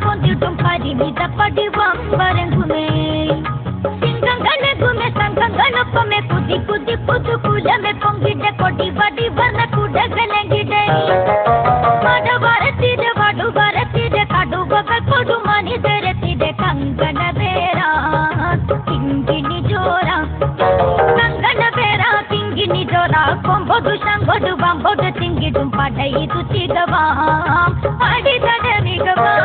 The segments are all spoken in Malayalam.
പൊന്തിട്ടും പരിമിത പടിവമ്പരങ്ങുമേ സിംഗങ്ങളെങ്ങുമേ സംഘങ്ങളൊപ്പമേ കുതി കുതി പുതുകുലമേ പൊങ്കിടെ കൊടി വടി വന്ന കുടകളെങ്കിടെ മടവരത്തിടെ വടുവരത്തിടെ കടുവകൾ കൊടുമണിതരത്തിടെ കങ്കണ വേര കിങ്കിണി ജോര കങ്കണ വേര കിങ്കിണി ജോര കൊമ്പൊടു ശങ്കൊടു ബമ്പൊടു തിങ്കിടും പടയിതു തികവാം അടിതട മികവാം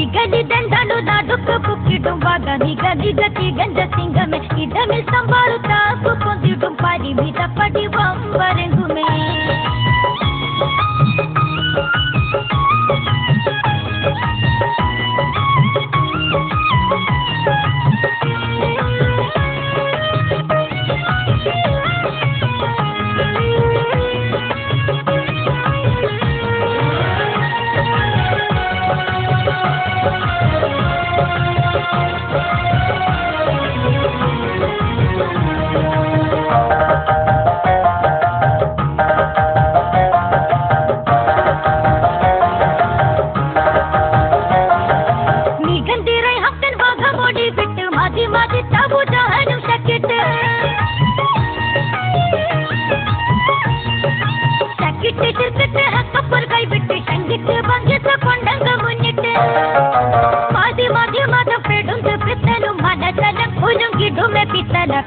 ഇഗലിതെന്തണു നടുക്ക് പുക്കിടും വക നിഗ തികഞ്ഞ സിംഗമേ ഇടമിൽ സംഭാളു താക്കു കൊന്തിടും പരിമിത പടിവമ്പരങ്ങുമേ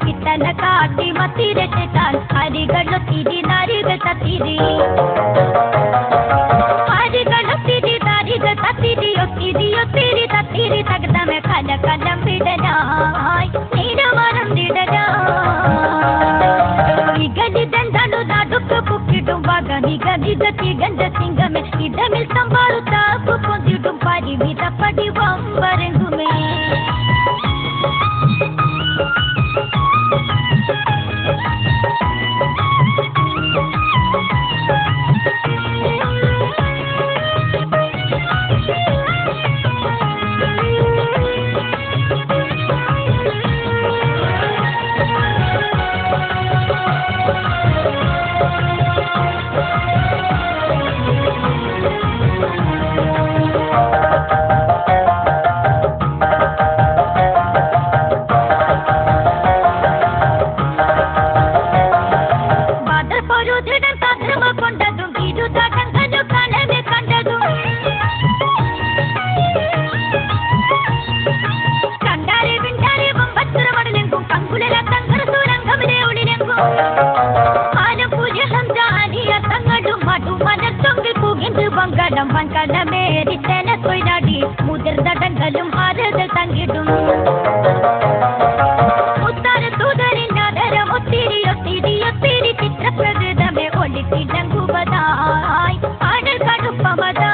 പിത്തന കാട്ടി മത്തിരട്ടാൽ ഹരികളൊത്തിരി നാരികൾ തത്തിരി ഹരികളൊത്തിരി നാരികൾ തത്തിരി ഒത്തിരി ഒത്തിരി തത്തിരി തകതമേ കല കലം വിടനായി നീരമരം വിടനായി ഇഗലിതെന്തണു നടുക്ക് പുക്കിടും വക നിഗ തികഞ്ഞ സിംഗമേ ഇടമിൽ സംഭാളു താക്കു കൊന്തിടും പരിമിത പടിവമ്പരങ്ങുമേ വങ്കടമേരി തെന കൊയ്നാടി മുതിർന്നടങ്കലും ആരകൾ തങ്ങിടും ഉത്താര തൂതരിനാദരം ഒത്തിരി ഒത്തിരി ഒത്തിരി ചിത്രപ്രകൃതമേ ഒളിത്തിടങ്ങുവതായി ആടൽ കടുപ്പമതായി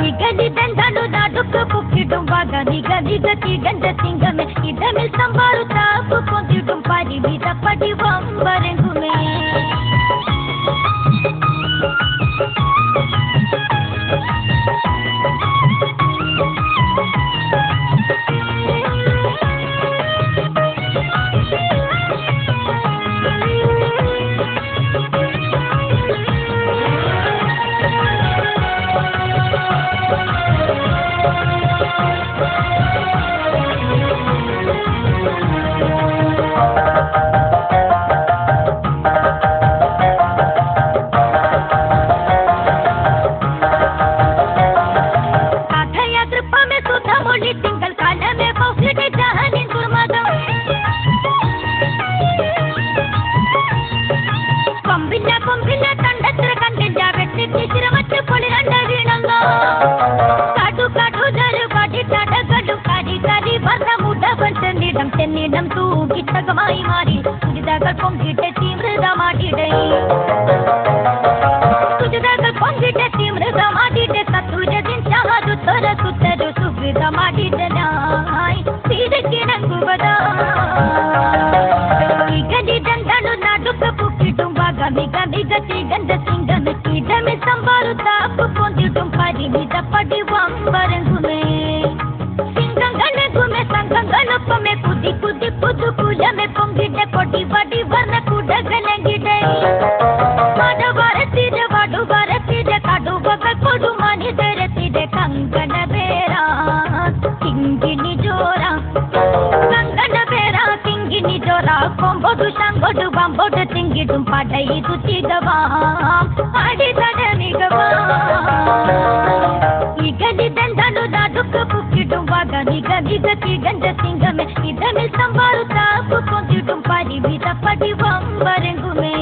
ഇഗലിതെന്തണു നടുക്ക് പുക്കിടും വക നിഗ തികഞ്ഞ സിംഗമേ ഇടമിൽ സംഭാളു താക്കു കൊന്തിടും പരിമിത പടിവമ്പരങ്ങുമേ തെന്നിടം തൂക്കിത്തകമായി മാറി സുജിതകൾ പൊങ്കിട്ടെ തീവ്രതമാടിടേ സുജിതകൾ പൊങ്കിട്ടെ തീവ്രതമാടിട്ടെ സത്തുരതിൻ ചാതു ത്വര സുത്തരു സുഹൃതമാടിടനായി തിരക്കിണങ്ങുവതായി ഇഗലിതെന്തണു നടുക്ക് പുക്കിടും വക മിക തികഞ്ഞ സിംഗമേ ഇടമിൽ സംഭാളു താക്കു കൊന്തിടും പരിമിത പടിവമ്പരങ്ങുമേ സിംഗങ്ങളെങ്ങുമേ സംഘങ്ങളൊപ്പമേ കുതി കുതി പുതുകുലമേ പൊങ്കിടെ കൊടി വടി വന്ന കുടകളെങ്കിടെ മടവരത്തിടെ വടുവരത്തിടെ കടുവകൾ കൊടും பொங்கிடும் படை துச்சிகவாம் அடிதட மிகவாம் இகலிதண்டனு நடுக்கு புக்கிடும் வக மிக மிக திகண்ட சிங்கமே இதமில் சம்பாரு தாப்பு கொஞ்சிடும் பரிவித படிவம் வரங்குமே